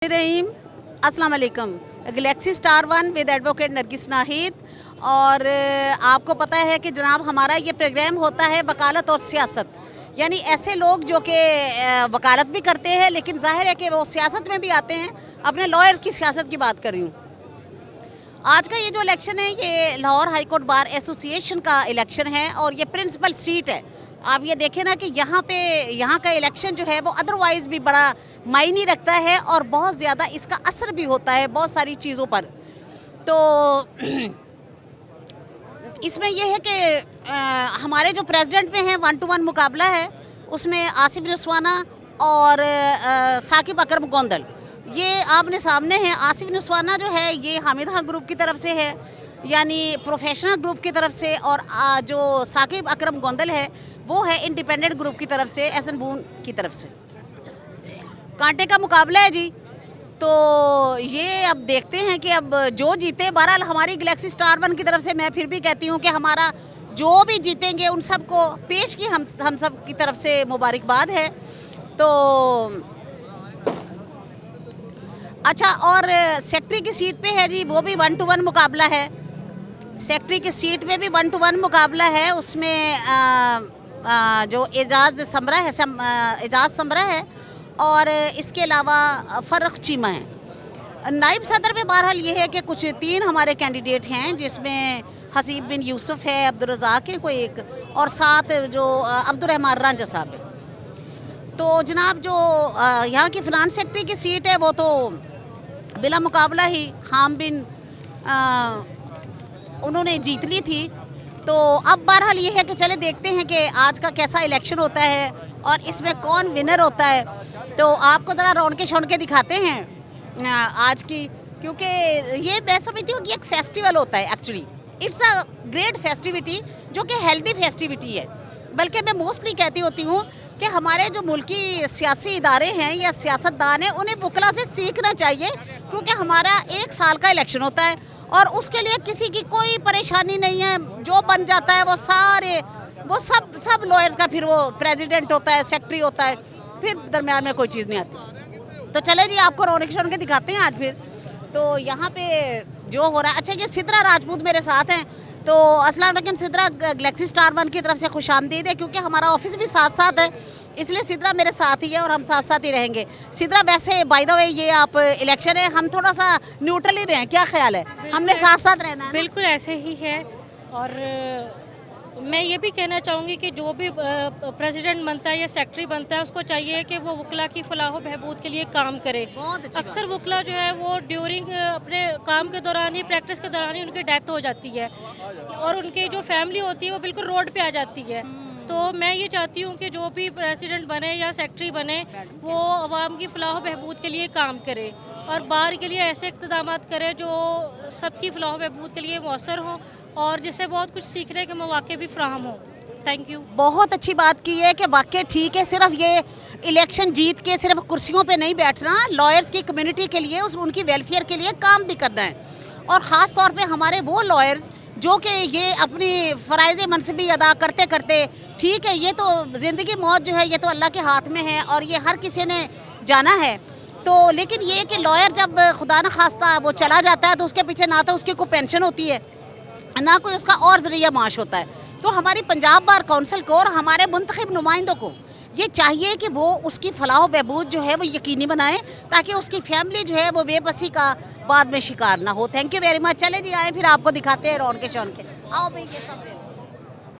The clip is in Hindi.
रहीम अस्सलाम वालेकुम। Galaxy star one with advocate Nargis Nahid. और आपको पता है कि जनाब हमारा ये प्रोग्राम होता है वकालत और सियासत, यानी ऐसे लोग जो कि वकालत भी करते हैं लेकिन जाहिर है कि वो सियासत में भी आते हैं। अपने लॉयर्स की सियासत की बात कर रही हूँ। आज का ये जो इलेक्शन है ये Lahore high court bar association का इलेक्शन है और ये प्रिंसिपल सीट है। आप ये देखें ना कि यहाँ का इलेक्शन जो है वो अदरवाइज़ भी बड़ा मायने रखता है और बहुत ज़्यादा इसका असर भी होता है बहुत सारी चीज़ों पर। तो इसमें यह है कि हमारे जो प्रेसिडेंट में हैं 1-to-1 मुकाबला है, उसमें आसिफ नस्वाना और साकिब अकरम गोंदल ये आमने सामने हैं। आसिफ नस्वाना जो है ये हामिदा ग्रुप की तरफ से है, यानी प्रोफेशनल ग्रुप की तरफ से, और जो साकिब अकरम गोंदल है वो है इंडिपेंडेंट ग्रुप की तरफ से, एहसन बून की तरफ से। कांटे का मुकाबला है जी। तो ये अब देखते हैं कि अब जो जीते। बहरहाल हमारी गैलेक्सी स्टार वन की तरफ से मैं फिर भी कहती हूँ कि हमारा जो भी जीतेंगे उन सब को पेश की हम सब की तरफ से मुबारकबाद है। तो अच्छा, और सेक्रेटरी की सीट पे है जी, वो भी 1-to-1 मुकाबला है। सेक्रेटरी की सीट पे भी 1-to-1 मुकाबला है। उसमें जो एजाज समरा है और इसके अलावा फ़र्रख चीमा है। नाइब सदर पे बहरहाल ये है कि कुछ 3 हमारे कैंडिडेट हैं, जिसमें हसीब बिन यूसुफ है, अब्दुर्रज़ाक है कोई एक, और 7 जो अब्दुर्रहमान रांझा साहब है। तो जनाब जो यहाँ की फिनांस सेक्रेटरी की सीट है वो तो बिला मुकाबला ही हाम बिन उन्होंने जीत ली थी। तो अब बहरहाल ये है कि चले देखते हैं कि आज का कैसा इलेक्शन होता है और इसमें कौन विनर होता है। तो आपको ज़रा रौनके शौनके दिखाते हैं आज की, क्योंकि ये मैं समझती हूँ कि एक फेस्टिवल होता है। Actually it's a great festivity जो कि हेल्दी फेस्टिविटी है। बल्कि मैं मोस्टली कहती होती हूँ कि हमारे जो मुल्की सियासी इदारे हैं या सियासतदान हैं उन्हें वकला से सीखना चाहिए, क्योंकि हमारा 1 साल का इलेक्शन होता है और उसके लिए किसी की कोई परेशानी नहीं है। जो बन जाता है वो सब लॉयर्स का फिर वो प्रेसिडेंट होता है, सेक्रेटरी होता है, फिर दरमियान में कोई चीज़ नहीं आती। तो चले जी आपको रौनक शौनक दिखाते हैं आज फिर। तो यहाँ पे जो हो रहा है, अच्छा ये सिद्रा राजपूत मेरे साथ हैं। तो अस्सलाम वालेकुम सिद्रा, गैलेक्सी स्टार वन की तरफ से खुशामदीद है, क्योंकि हमारा ऑफिस भी साथ है, इसलिए सिद्रा मेरे साथ ही है और हम साथ ही रहेंगे। सिद्रा वैसे बाय द वे ये आप इलेक्शन है, हम थोड़ा सा न्यूट्रल ही रहें, क्या ख्याल है? हमने साथ रहना है? बिल्कुल ऐसे ही है। और मैं ये भी कहना चाहूँगी कि जो भी प्रेसिडेंट बनता है या सेक्रेटरी बनता है उसको चाहिए कि वो वकला की फलाह बहबूद के लिए काम करे। अक्सर वकला जो है वो ड्यूरिंग अपने काम के दौरान ही, प्रैक्टिस के दौरान ही उनकी डेथ हो जाती है और उनकी जो फैमिली होती है वो बिल्कुल रोड पे आ जाती है। तो मैं ये चाहती हूँ कि जो भी प्रेसिडेंट बने या सेक्रेटरी बने वो आवाम की फलाह बहबूद के लिए काम करे और बार के लिए ऐसे इक़्तिदाम करे जो सबकी फलाह बहबूद के लिए मौसर हों और जिससे बहुत कुछ सीखने के मौके भी फ्राहम हो। Thank you. बहुत अच्छी बात की है कि वाकई ठीक है, सिर्फ ये इलेक्शन जीत के सिर्फ कुर्सियों पे नहीं बैठना, लॉयर्स की कम्युनिटी के लिए उनकी वेलफेयर के लिए काम भी करना है। और ख़ास तौर पे हमारे वो लॉयर्स जो कि ये अपनी फ़राइज़ मनसबी अदा करते करते, ठीक है ये तो ज़िंदगी मौत जो है ये तो अल्लाह के हाथ में है और ये हर किसी ने जाना है। तो लेकिन ये कि लॉयर जब खुदा न खास्ता वो चला जाता है तो उसके पीछे ना तो उसकी कोई पेंशन होती है ना कोई उसका और ज़रिया माश होता है। तो हमारी पंजाब बार काउंसिल को और हमारे मुंतखब नुमाइंदों को ये चाहिए कि वो उसकी फलाह बहबूद जो है वो यकीनी बनाएं, ताकि उसकी फैमिली जो है वो बेबसी का बाद में शिकार ना हो। Thank you very much. चले जी आए फिर आपको दिखाते हैं रौनके शौनके। आओ भाई ये सब